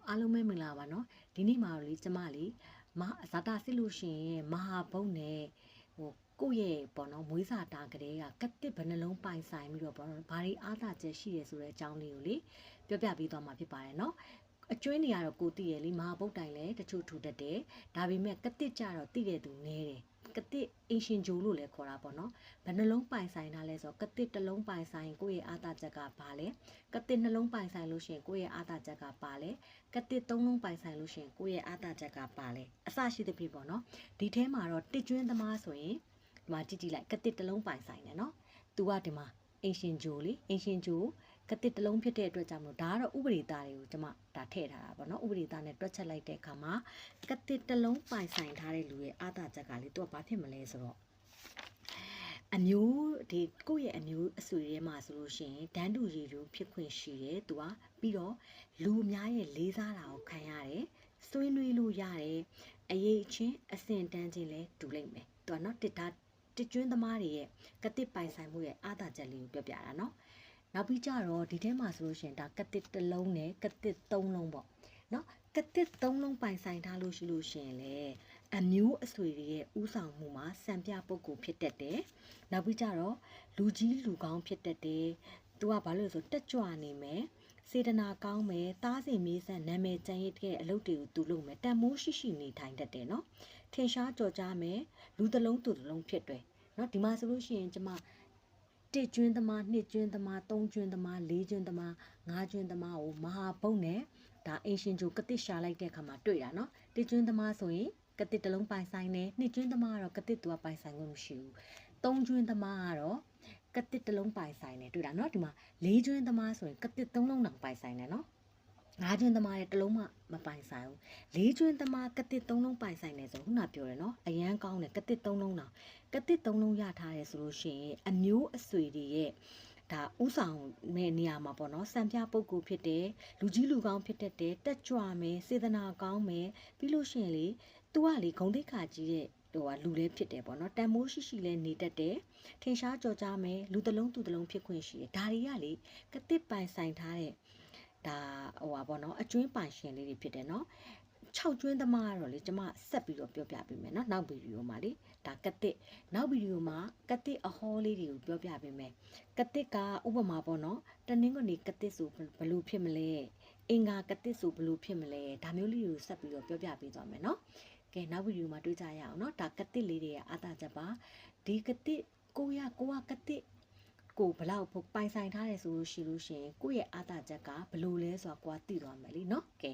အားလုံးပဲမင်္ဂလာပါနော်ဒီနေ့မှာလေကျမလေးဇာတာစစ်လို့ရှိရင်မဟာဘုတ်နဲ့ကိုယ့်ရဲ့ပေါ့နော်မွေးစာတာကလေးကကတစ်ဘယ်နှလုံးပိုင်ဆိုင်ပြီးတော့ပေါ့နော်ဘာတွေအားသာချက်ရှိရဲဆိုတဲ့အကြောင်းလေးကိုလေပြောပြပေးသွားမှာဖြစ်ပါတယ်နော်အကျွင်းတွေကတော့ကိုသိရလေမဟာဘုတ်တိုင်လည်းတချို့ထူတတ်တယ်ဒါပေမဲ့ကတစ်ကြတော့သိတဲ့သူနည်းတယ်ကတစ်အင်ရှင်ဂျိုလို့လည်းခေါ်တာပေါ့နော်ဘယ်နှလုံးပိုင်ဆိုင်တာလဲဆိုတော့ကတစ်တစ်လုံးပိုင်ဆိုင်ကိုယ့်ရဲ့အားသာချက်ကဘာလဲကတစ်နှလုံးပိုင်ဆိုင်လို့ရှိရင်ကိုယ့်ရဲ့အားသာချက်ကဘာလဲကတစ်သုံးလုံးပိုင်ဆိုင်လို့ရှိရင်ကိုယ့်ရဲ့အားသာချက်ကပါလဲအစရှိသဖြင့်ပေါ့နော်ဒီထဲမှာတော့တစ်ကျွင်းသမားဆိုရင်ဒီမှာကြည့်လိုက်ကတစ်တစ်လုံးပိုင်ဆိုင်တယ်နော်သူကဒီမှာအင်ရှင်ဂျိုလေအင်ရှင်ဂျိုကတစ်တစ်လုံးဖြစ်တဲ့အတွက်ကြောင့်မလို့ဒါကတော့ဥပဒေသားတွေကိုကျွန်မဒါထည့်ထားတာပေါ့နော်ဥပဒေသားနဲ့တွက်ချက်လိုက်တဲ့အခါမှာကတစ်တစ်လုံးပိုင်ဆိုင်ထားတဲ့လူရဲ့အားသာချက်ကလေသူကဘာဖြစ်မလဲဆိုတော့အမျိုးဒီကိုယ့်ရဲ့အမျိုးအဆွေထဲမှာဆိုလို့ရှိရင်ဒန်းတူရီတို့ဖြစ်ခွင့်ရှိတယ်သူကပြီးတော့လူအများရဲ့လေးစားတာကိုခံရတယ်ဆွေးနွေးလို့ရတယ်အရေးချင်းအဆင့်တန်းချင်းလဲတူလိုက်မယ်သူကနော်တစ်ကျွန်းသမားတွေရဲ့ကတစ်ပိုင်ဆိုင်မှုရဲ့အားသာချက်လေးကိုပြောပြတာနော်နောက်ပြီးကြတော့ဒီထဲမှာဆိုလို့ရှိရင်ဒါကတစ်တစ်လုံးနဲ့ကတစ်သုံးလုံးပေါ့နော်ကတစ်သုံးလုံးပိုင်ဆိုင်ထားလို့ရှိလို့ရှိရင်လေအမျိုးအဆွေတွေရဲ့ဥဆောင်မှုမှာစံပြပုဂ္ဂိုလ်ဖြစ်တတ်တယ်နောက်ပြီးကြတော့လူကြီးလူကောင်းဖြစ်တတ်တယ်သူကဘာလို့လဲဆိုတက်ကြွနေမယ်စေတနာကောင်းမယ်သားစဉ်မြေးဆက်နာမည်ကျန်ရတဲ့အလုပ်တွေကိုသူလုပ်မယ်တန်မိုးရှိနေထိုင်တတ်တယ်နော်ထင်ရှားကြော်ကြားမယ်လူတစ်လုံးသူတစ်လုံးဖြစ်တယ်နော်ဒီမှာဆိုလို့ရှိရင်ကျမတစ်ကျွန်းသမားနှစ်ကျွန်းသမားသုံးကျွန်းသမားလေးကျွန်းသမားငါးကျွန်းသမားကိုမဟာဘုတ်နဲ့ဒါအင်ရှင်ဂျိုကတစ်ရှာလိုက်တဲ့အခါမှာတွေ့တာနော်တစ်ကျွန်းသမားဆိုရင်ကတစ်တစ်လုံးပိုင်ဆိုင်တယ်နှစ်ကျွန်းသမားကတော့ကတစ်သူကပိုင်ဆိုင်ခွင့်မရှိဘူးသုံးကျွန်းသမားကတော့ကတစ်တစ်လုံးပိုင်ဆိုင်တယ်တွေ့တာနော်ဒီမှာလေးကျွန်းသမားဆိုရင်ကတစ်သုံးလုံးတောင်ပိုင်ဆိုင်တယ်နော်ငါးကျွန်းသမားရဲ့တစ်လုံးမှမပိုင်ဆိုင်ဘူးလေးကျွန်းသမားကတစ်သုံးလုံးပိုင်ဆိုင်တယ်ဆိုခုနပြောတယ်နော်အရန်ကောင်းတယ်ကတစ်သုံးလုံးတောင်ကတစ်သုံးလုံးရထားတယ်ဆိုလို့ရှိရင်အမျိုးအဆွေတွေရဲ့ဒါဥဆောင်တဲ့နေရာမှာပေါ့နော်စံပြပုဂ္ဂိုလ်ဖြစ်တယ်လူကြီးလူကောင်းဖြစ်တတ်တယ်တက်ကြွမယ်စေတနာကောင်းမယ်ပြီးလို့ရှိရင်လေသူကလေဂုဏ်သိက္ခာကြီးတဲ့လူလည်းဖြစ်တယ်ပေါ့နော်တန်မိုးရှိလည်းနေတတ်တယ်ထင်ရှားကြော်ကြားမယ်လူတစ်လုံးသူတစ်လုံးဖြစ်ခွင့်ရှိတယ်ဒါတွေကလေကတစ်ပိုင်ဆိုင်ထားတဲ့ဒါပေါ့နော်အကျွင်းပိုင်ရှင်လေးတွေဖြစ်တယ်နော်6ကျွင်းသမားကတော့လေကျမဆက်ပြီးတော့ပြောပြပေးမယ်နော်နောက်ဗီဒီယိုမှာလေဒါကတစ်နောက်ဗီဒီယိုမှာကတစ်အဟောလေးတွေကိုပြောပြပေးမယ်ကတစ်ကဥပမာပေါ့နော်တနင်္ဂနွေကတစ်ဆိုဘယ်လိုဖြစ်မလဲအင်္ဂါကတစ်ဆိုဘယ်လိုဖြစ်မလဲဒါမျိုးလေးတွေကိုဆက်ပြီးတော့ပြောပြပေးသွားမယ်နော်ကဲနောက်ဗီဒီယိုမှာတွေ့ကြရအောင်နော်ဒါကတစ်လေးတွေရဲ့အားသာချက်ပါဒီကတစ်ကိုကကတစ်ကိုဘလောက်ပိုင်ဆိုင်ထားတယ်ဆိုလို့ရှိရင်ကိုယ့်ရဲ့အားသာချက်ကဘယ်လိုလဲဆိုတာကိုကသိသွားမယ်လीနော်ကဲ